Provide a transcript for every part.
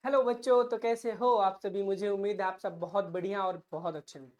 Hello बच्चों, तो कैसे हो आप सभी। मुझे उम्मीद है आप सब बहुत बढ़िया और बहुत अच्छे हैं।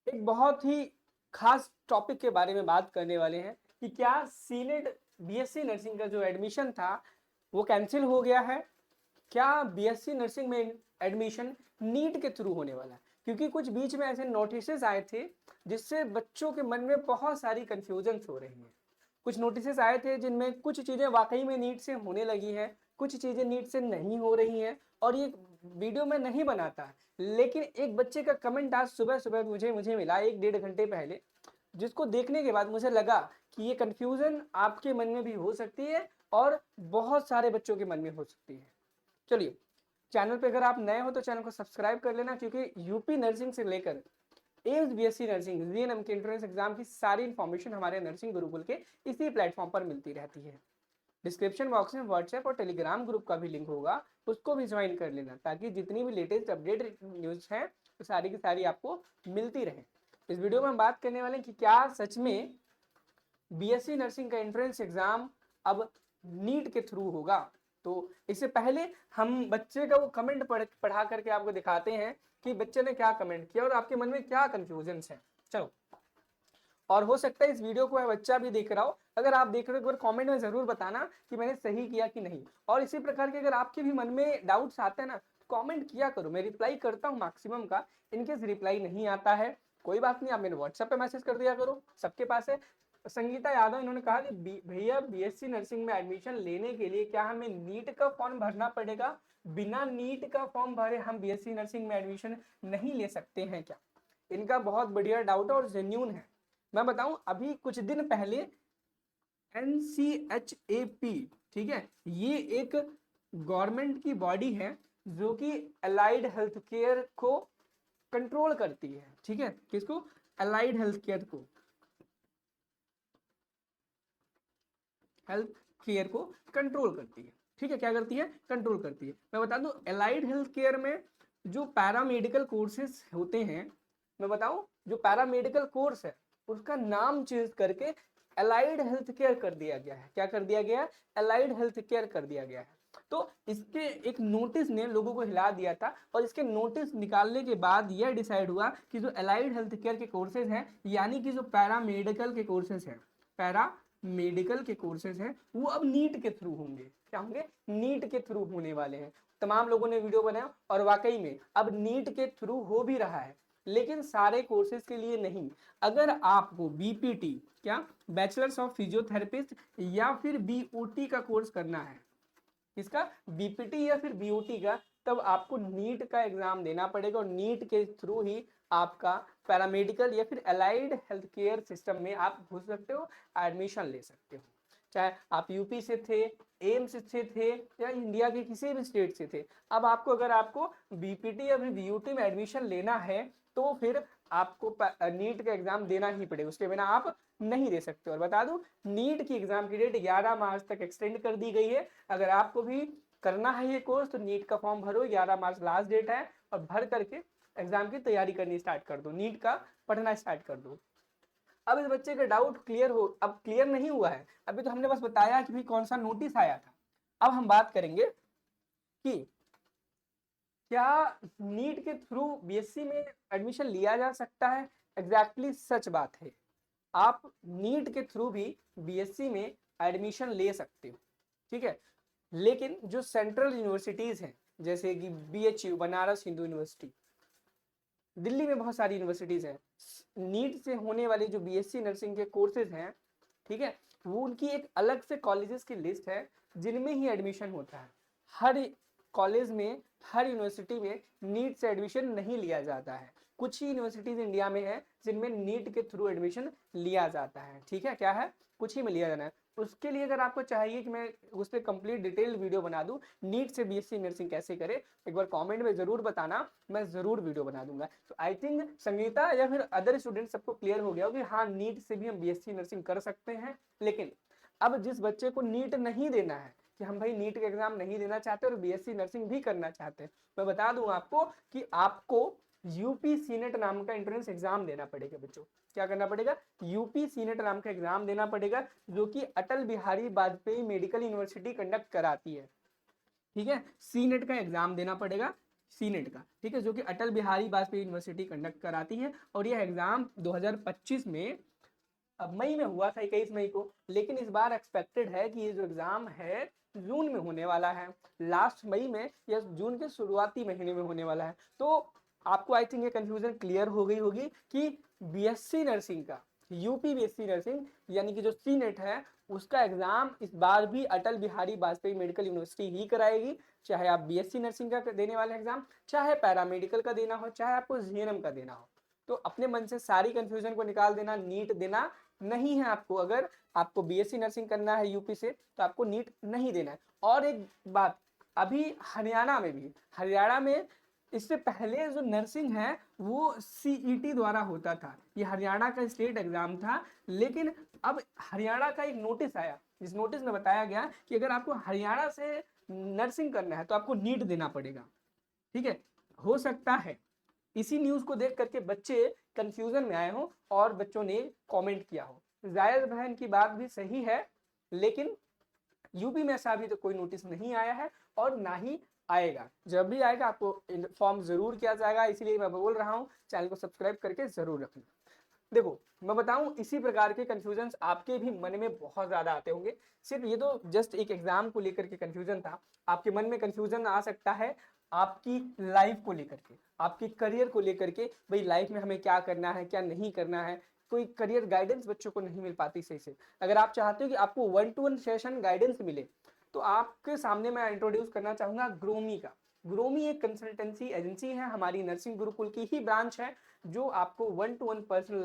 एक बहुत ही खास टॉपिक के बारे में बात करने वाले हैं कि क्या सीनेट बीएससी नर्सिंग का जो एडमिशन था वो कैंसिल हो गया है। क्या बीएससी नर्सिंग में एडमिशन नीट के थ्रू होने वाला है, क्योंकि कुछ बीच में ऐसे नोटिसेस आए थे जिससे बच्चों के मन में बहुत सारी कंफ्यूजन हो रही हैं। कुछ नोटिसेस आए थे जिनमें कुछ चीज़ें वाकई में नीट से होने लगी हैं, कुछ चीज़ें नीट से नहीं हो रही हैं। और ये वीडियो में नहीं बनाता है, लेकिन एक बच्चे का कमेंट आज सुबह सुबह मुझे मुझे मिला 1 डेढ़ घंटे पहले, जिसको देखने के बाद मुझे लगा कि ये कंफ्यूजन आपके मन में भी हो सकती है और बहुत सारे बच्चों के मन में हो सकती है। चलिए, चैनल पे अगर आप नए हो तो चैनल को सब्सक्राइब कर लेना, क्योंकि यूपी नर्सिंग से लेकर एम्स बीएससी नर्सिंग जीएनएम के एंट्रेंस एग्जाम की सारी इन्फॉर्मेशन हमारे नर्सिंग गुरुकुल के इसी प्लेटफॉर्म पर मिलती रहती है। डिस्क्रिप्शन बॉक्स में व्हाट्सएप और टेलीग्राम ग्रुप का भी लिंक होगा, उसको भी ज्वाइन कर लेना, ताकि जितनी भी लेटेस्ट अपडेट न्यूज है वो सारी की सारी आपको मिलती रहे। इस वीडियो में हम बात करने वाले हैं कि क्या सच में बीएससी नर्सिंग का एंट्रेंस एग्जाम अब नीट के थ्रू होगा। तो इससे पहले हम बच्चे का वो कमेंट पढ़ा करके आपको दिखाते हैं कि बच्चे ने क्या कमेंट किया और आपके मन में क्या कंफ्यूजन है। चलो, और हो सकता है इस वीडियो को बच्चा भी देख रहा हो। अगर आप देख रहे हो एक बार कमेंट में जरूर बताना कि मैंने सही किया कि नहीं। और इसी प्रकार के अगर आपके भी मन में डाउट्स आते हैं ना, कमेंट किया करो, मैं रिप्लाई करता हूँ मैक्सिमम का। इनकेस रिप्लाई नहीं आता है कोई बात नहीं, आप मेरे व्हाट्सएप पे मैसेज कर दिया करो, सबके पास है। संगीता यादव इन्होंने कहा कि भैया बीएससी नर्सिंग में एडमिशन लेने के लिए क्या हमें नीट का फॉर्म भरना पड़ेगा? बिना नीट का फॉर्म भरे हम बीएससी नर्सिंग में एडमिशन नहीं ले सकते हैं क्या? इनका बहुत बढ़िया डाउट है और जेन्यून है। मैं बताऊं, अभी कुछ दिन पहले NCHAP, ठीक है, ये एक गवर्नमेंट की बॉडी है जो कि अलाइड हेल्थ केयर को कंट्रोल करती है। ठीक है, किसको? अलाइड हेल्थ केयर को, हेल्थ केयर को कंट्रोल करती है। ठीक है, क्या करती है? कंट्रोल करती है। मैं बता दूं, अलाइड हेल्थ केयर में जो पैरामेडिकल कोर्सेज होते हैं, मैं बताऊं, जो पैरामेडिकल कोर्स है उसका नाम चेंज करके अलाइड हेल्थ केयर कर दिया गया है। क्या कर दिया गया है? अलाइड हेल्थ केयर कर दिया गया है। तो इसके एक नोटिस ने लोगों को हिला दिया था, और इसके नोटिस निकालने के बाद यह डिसाइड हुआ कि जो अलाइड हेल्थ केयर के कोर्सेज हैं, यानी कि जो पैरामेडिकल के कोर्सेज हैं, पैरा मेडिकल के कोर्सेज हैं, वो अब नीट के थ्रू होंगे। क्या होंगे? नीट के थ्रू होने वाले हैं। तमाम लोगों ने वीडियो बनाया और वाकई में अब नीट के थ्रू हो भी रहा है, लेकिन सारे कोर्सेज के लिए नहीं। अगर आपको बीपीटी, क्या, बैचलर्स ऑफ फिजियोथेरेपिस्ट, या फिर बीओटी का कोर्स करना है, किसका? बीपीटी या फिर बीओटी का, तब आपको नीट का एग्जाम देना पड़ेगा और नीट के थ्रू ही आपका पैरामेडिकल या फिर अलाइड हेल्थ केयर सिस्टम में आप घुस सकते हो, एडमिशन ले सकते हो। चाहे आप यूपी से थे, एम्स से थे, या इंडिया के किसी भी स्टेट से थे, अब आपको अगर आपको बीपीटी या फिर बीयूटी में एडमिशन लेना है तो फिर आपको नीट का एग्जाम देना ही पड़ेगा, उसके बिना आप नहीं दे सकते। और बता दूं, नीट की एग्जाम की डेट 11 मार्च तक एक्सटेंड कर दी गई है। अगर आपको भी करना है ये कोर्स तो नीट का फॉर्म भरो, 11 मार्च लास्ट डेट है, और भर करके एग्जाम की तैयारी करनी स्टार्ट कर दो, नीट का पढ़ना स्टार्ट कर दो। अब इस बच्चे का डाउट क्लियर हो, अब क्लियर नहीं हुआ है, अभी तो हमने बस बताया कि भाई कौन सा नोटिस आया था। अब हम बात करेंगे कि क्या नीट के थ्रू बीएससी में एडमिशन लिया जा सकता है। एग्जैक्टली सच बात है, आप नीट के थ्रू भी बीएससी में एडमिशन ले सकते हो। ठीक है, लेकिन जो सेंट्रल यूनिवर्सिटीज हैं, जैसे कि बीएचयू, बनारस हिंदू यूनिवर्सिटी, दिल्ली में बहुत सारी यूनिवर्सिटीज हैं, नीट से होने वाले जो बीएससी नर्सिंग के कोर्सेज हैं, ठीक है, वो उनकी एक अलग से कॉलेजेस की लिस्ट है जिनमें ही एडमिशन होता है। हर कॉलेज में, हर यूनिवर्सिटी में नीट से एडमिशन नहीं लिया जाता है। कुछ ही यूनिवर्सिटीज इंडिया में है जिनमें नीट के थ्रू एडमिशन लिया जाता है। ठीक है, क्या है? कुछ ही में लिया जाना है। उसके लिए अगर आपको चाहिए कि मैं उस पर कंप्लीट डिटेल वीडियो बना दूं, नीट से बीएससी नर्सिंग कैसे करें, एक बार कमेंट में जरूर बताना, मैं जरूर वीडियो बना दूंगा। तो आई थिंक संगीता या फिर अदर स्टूडेंट सबको क्लियर हो गया हो कि हाँ, नीट से भी हम बीएससी नर्सिंग कर सकते हैं। लेकिन अब जिस बच्चे को नीट नहीं देना है, कि हम भाई नीट का एग्जाम नहीं देना चाहते और बीएससी नर्सिंग भी करना चाहते हैं, मैं बता दूं आपको कि आपको यूपी सीनेट नाम का एंट्रेंस एग्जाम देना पड़ेगा बच्चों। क्या करना पड़ेगा? यूपी सीनेट नाम का एग्जाम देना पड़ेगा, जो कि Atal Bihari Vajpayee medical university conduct कराती है। ठीक है, सी नेट का एग्जाम देना पड़ेगा, सी नेट का, ठीक है, जो कि अटल बिहारी वाजपेयी यूनिवर्सिटी कंडक्ट कराती है। और यह एग्जाम 2025 में अब मई में हुआ था, 21 मई को, लेकिन इस बार एक्सपेक्टेड है कि ये जो एग्जाम है जून में होने वाला है, लास्ट मई में या जून के शुरुआती महीने में होने वाला है। तो आपको आई थिंक ये कंफ्यूजन क्लियर हो गई होगी कि बीएससी नर्सिंग का, यूपी बीएससी नर्सिंग यानी कि जो सी नेट है, उसका एग्जाम इस बार भी अटल बिहारी वाजपेयी मेडिकल यूनिवर्सिटी ही कराएगी। चाहे आप बीएससी नर्सिंग का देने वाले एग्जाम, चाहे पैरामेडिकल का देना हो, चाहे आपको जीएनएम का देना हो। तो अपने मन से सारी कंफ्यूजन को निकाल देना, नीट देना नहीं है आपको। अगर आपको बीएससी नर्सिंग करना है यूपी से तो आपको नीट नहीं देना है। और एक बात, अभी हरियाणा में भी, हरियाणा में इससे पहले जो नर्सिंग है वो सीईटी द्वारा होता था, ये हरियाणा का स्टेट एग्जाम था। लेकिन अब हरियाणा का एक नोटिस आया, जिस नोटिस में बताया गया कि अगर आपको हरियाणा से नर्सिंग करना है तो आपको नीट देना पड़ेगा। ठीक है, हो सकता है इसी न्यूज को देख करके बच्चे कंफ्यूजन में आए हो और बच्चों ने कमेंट किया हो। जायद बहन की बात भी सही है, लेकिन यूपी में ऐसा अभी तो कोई नोटिस नहीं आया है और ना ही आएगा। जब भी आएगा आपको इन्फॉर्म जरूर किया जाएगा, इसलिए मैं बोल रहा हूँ चैनल को सब्सक्राइब करके जरूर रखना। देखो मैं बताऊं, इसी प्रकार के कंफ्यूजन्स आपके भी मन में बहुत ज्यादा आते होंगे। सिर्फ ये तो जस्ट एक एग्जाम को लेकर के कंफ्यूजन था, आपके मन में कंफ्यूजन आ सकता है आपकी लाइफ को लेकर के, आपकी करियर को लेकर के, भाई लाइफ में हमें क्या करना है क्या नहीं करना है। कोई करियर गाइडेंस बच्चों को नहीं मिल पाती सही से। अगर आप चाहते हो कि आपको 1-to-1 सेशन गाइडेंस मिले, तो आपके सामने मैं इंट्रोड्यूस करना चाहूंगा ग्रोमी का। ग्रोमी एक कंसल्टेंसी एजेंसी है, हमारी नर्सिंग गुरुकुल की ही ब्रांच है, जो आपको 1-to-1 personal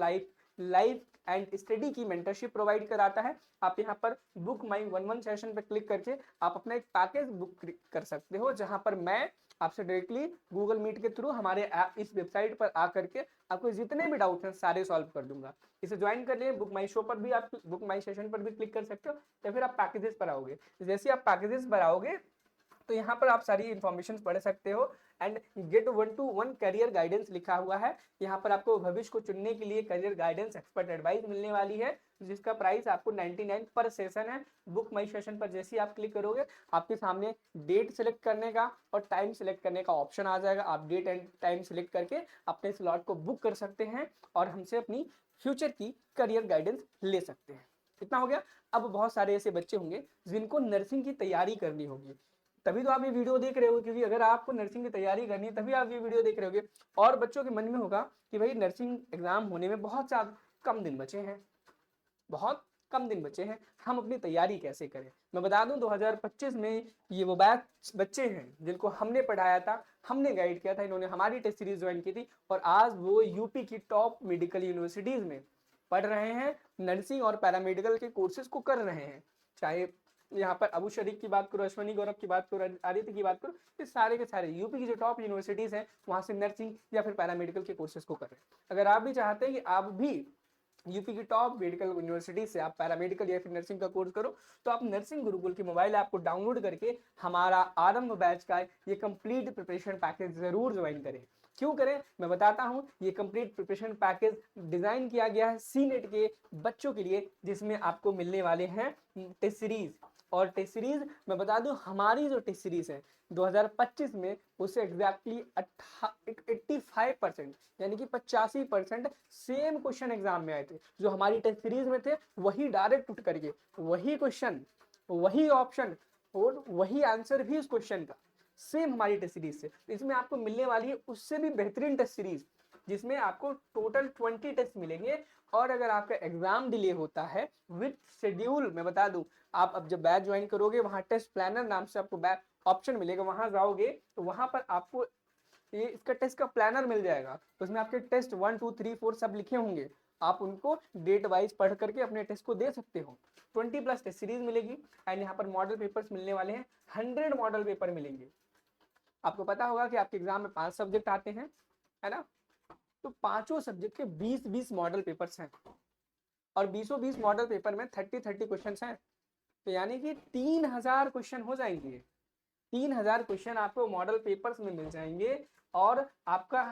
life and study की मेंटरशिप प्रोवाइड कराता है। आप यहाँ पर बुक माई 1-1 सेशन पर क्लिक करके आप अपना एक पैकेज बुक कर सकते हो, जहां पर मैं आपसे डायरेक्टली गूगल मीट के थ्रू हमारे ऐप इस वेबसाइट पर आकर के आपको जितने भी डाउट हैं सारे सॉल्व कर दूंगा। इसे ज्वाइन कर लिए, बुक माई शो पर भी आप, बुक माई सेशन पर भी क्लिक कर सकते हो, या फिर आप पैकेजेस पर आओगे। जैसे आप पैकेजेस पर आओगे तो यहाँ पर आप सारी इंफॉर्मेशन पढ़ सकते हो। And gate 1-to-1 career guidance लिखा हुआ है, यहाँ पर आपको भविष्य को चुनने के लिए करियर गाइडेंस एक्सपर्ट एडवाइस मिलने वाली है, जिसका प्राइस आपको 99 पर सेशन है। बुक माई सेशन पर जैसे ही आप क्लिक करोगे आपके सामने डेट सेलेक्ट करने का और टाइम सेलेक्ट करने का ऑप्शन आ जाएगा। आप डेट एंड टाइम सेलेक्ट करके अपने स्लॉट को बुक कर सकते हैं और हमसे अपनी फ्यूचर की करियर गाइडेंस ले सकते हैं। इतना हो गया। अब बहुत सारे ऐसे बच्चे होंगे जिनको नर्सिंग की तैयारी करनी होगी, तभी तो आप ये वीडियो देख रहे हो, क्योंकि अगर आपको नर्सिंग की तैयारी करनी है तभी आप ये वीडियो देख रहे होगे। और बच्चों के मन में होगा कि भाई नर्सिंग एग्जाम होने में बहुत ज्यादा कम दिन बचे हैं, बहुत कम दिन बचे हैं, हम अपनी तैयारी कैसे करें। मैं बता दूं 2025 में ये वो बैच बच्चे हैं जिनको हमने पढ़ाया था, हमने गाइड किया था, इन्होंने हमारी टेस्ट सीरीज ज्वाइन की थी और आज वो यूपी की टॉप मेडिकल यूनिवर्सिटीज में पढ़ रहे हैं, नर्सिंग और पैरामेडिकल के कोर्सेज को कर रहे हैं। चाहे यहाँ पर अबू शरीफ की बात करो, अश्वनी गौरव की बात करो, आदित्य की बात करो, ये सारे के सारे यूपी की जो टॉप यूनिवर्सिटीज हैं वहां से नर्सिंग या फिर पैरामेडिकल के कोर्सेज को कर रहे हैं। अगर आप भी चाहते हैं कि आप भी यूपी की टॉप मेडिकल यूनिवर्सिटी से आप पैरामेडिकल या फिर नर्सिंग का कोर्स करो, तो आप नर्सिंग गुरुकुल की मोबाइल ऐप को डाउनलोड करके हमारा आरंभ बैच का ये कंप्लीट प्रिपरेशन पैकेज जरूर ज्वाइन करें। क्यों करें मैं बताता हूं। ये कंप्लीट प्रिपरेशन पैकेज डिजाइन किया गया है सी नेट के बच्चों के लिए, जिसमें आपको मिलने वाले हैं टेस्ट सीरीज। और टेस्ट सीरीज मैं बता दूं, हमारी जो टेस्ट सीरीज है 2025 में उससे एग्जैक्टली 85% यानी कि 85% सेम क्वेश्चन एग्जाम में आए थे। जो हमारी टेस्ट सीरीज में थे वही डायरेक्ट उठ करके वही क्वेश्चन, वही ऑप्शन और वही आंसर भी उस क्वेश्चन का सेम हमारी टेस्ट सीरीज से। इसमें आपको मिलने वाली है उससे भी बेहतरीन टेस्ट सीरीज, जिसमें आपको टोटल 20 टेस्ट मिलेंगे। और अगर आपका एग्जाम डिले होता है विद शेड्यूल, मैं बता दूं, आप अब जब बैच ज्वाइन करोगे वहां टेस्ट प्लानर नाम से आपको बैच ऑप्शन मिलेगा, वहां जाओगे तो वहां पर आपको ये इसका टेस्ट का प्लानर मिल जाएगा। तो उसमें आपके टेस्ट 1, 2, 3, 4 सब लिखे होंगे, आप उनको डेट वाइज पढ़ करके अपने टेस्ट को दे सकते हो। 20+ टेस्ट सीरीज मिलेगी एंड यहाँ पर मॉडल पेपर्स मिलने वाले हैं, 100 मॉडल पेपर मिलेंगे। आपको पता होगा कि आपके एग्जाम में 5 सब्जेक्ट आते हैं, है ना, तो पांचों सब्जेक्ट के 20-20 मॉडल पेपर्स हैं और 20-20 मॉडल पेपर में 30-30 क्वेश्चन हैं। तो यानी कि 3000 क्वेश्चन हो जाएंगे, 3000 क्वेश्चन आपको मॉडल पेपर्स में मिल जाएंगे। और आपका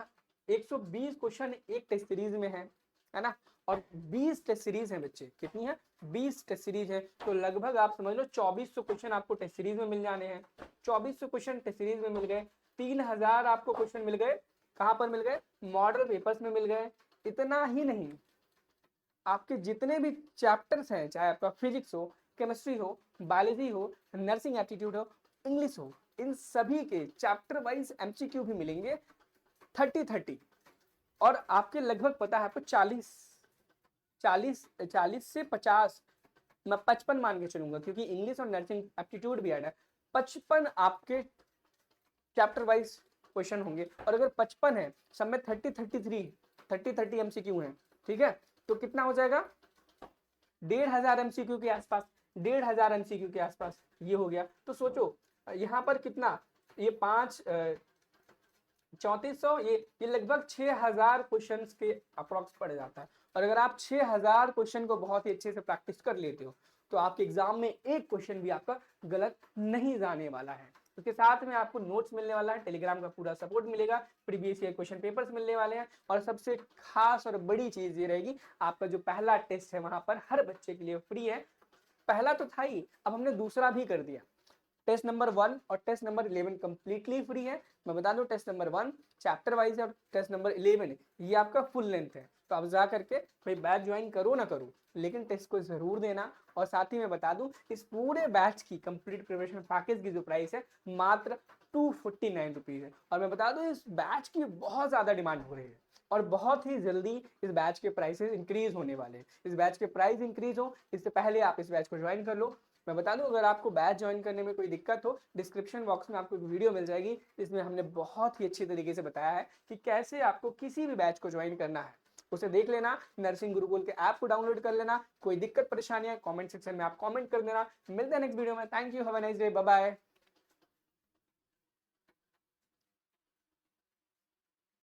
120 क्वेश्चन एक टेस्ट सीरीज में है ना, और 20 टेस्ट सीरीज है बच्चे, कितनी है 20 टेस्ट सीरीज है, तो लगभग आप समझ लो 2400 क्वेश्चन आपको टेस्ट सीरीज में मिल जाने हैं। 2400 क्वेश्चन टेस्ट सीरीज में मिल गए, 3000 आपको क्वेश्चन मिल गए, कहां पर मिल गए, मॉडल पेपर्स में मिल गए। इतना ही नहीं, आपके जितने भी चैप्टर्स हैं, चाहे आपका फिजिक्स हो, केमिस्ट्री हो, बायोलॉजी हो, नर्सिंग एप्टीट्यूड हो, इंग्लिश हो, इन सभी के चैप्टर वाइज एमसीक्यू भी मिलेंगे 30 और आपके लगभग पता है आपको 40 से 50, मैं 55 मान के चलूंगा क्योंकि इंग्लिश और नर्सिंग एप्टीट्यूड भी ऐड है। 55 आपके चैप्टर वाइज क्वेश्चन होंगे, और अगर 55 है सब में 30 एमसीक्यू हैं, ठीक है, तो कितना हो जाएगा 1500 एमसीक्यू के आसपास, 1500 एमसीक्यू के आसपास ये हो गया। तो सोचो यहाँ पर कितना, ये 3400, ये लगभग 6000 क्वेश्चन के अप्रॉक्स पड़ जाता है। और अगर आप 6000 क्वेश्चन को बहुत ही अच्छे से प्रैक्टिस कर लेते हो तो आपके एग्जाम में एक क्वेश्चन भी आपका गलत नहीं जाने वाला है। उसके साथ में आपको नोट्स मिलने वाला है, टेलीग्राम का पूरा सपोर्ट मिलेगा, प्रीवियस ईयर क्वेश्चन पेपर्स मिलने वाले हैं, और सबसे खास और बड़ी चीज ये रहेगी, आपका जो पहला टेस्ट है वहां पर हर बच्चे के लिए फ्री है। पहला तो था ही, अब हमने दूसरा भी कर दिया। टेस्ट नंबर 1 और टेस्ट नंबर 11 कंप्लीटली फ्री है। मैं बता दूं टेस्ट नंबर 1 चैप्टर वाइज है और टेस्ट नंबर 11 ये आपका फुल लेंथ है। तो आप जा करके भाई बैच ज्वाइन करो ना करो, लेकिन टेस्ट को जरूर देना। और साथ ही मैं बता दूं इस पूरे बैच की कंप्लीट प्रिपरेशन पैकेज की जो प्राइस है मात्र 249 रुपीज है। और मैं बता दूं इस बैच की बहुत ज्यादा डिमांड हो रही है और बहुत ही जल्दी इस बैच के प्राइसेस इंक्रीज होने वाले हैं। इस बैच के प्राइस इंक्रीज हो इससे पहले आप इस बैच को ज्वाइन कर लो। मैं बता दूं अगर आपको बैच ज्वाइन करने में कोई दिक्कत हो, डिस्क्रिप्शन बॉक्स में आपको एक वीडियो मिल जाएगी, इसमें हमने बहुत ही अच्छी तरीके से बताया है कि कैसे आपको किसी भी बैच को ज्वाइन करना है। उसे देख लेना, नर्सिंग गुरुकुल के ऐप को डाउनलोड कर लेना। कोई दिक्कत परेशानी है कमेंट सेक्शन में आप कमेंट कर देना। मिलते हैं नेक्स्ट वीडियो में। Thank you, have a nice day, bye bye.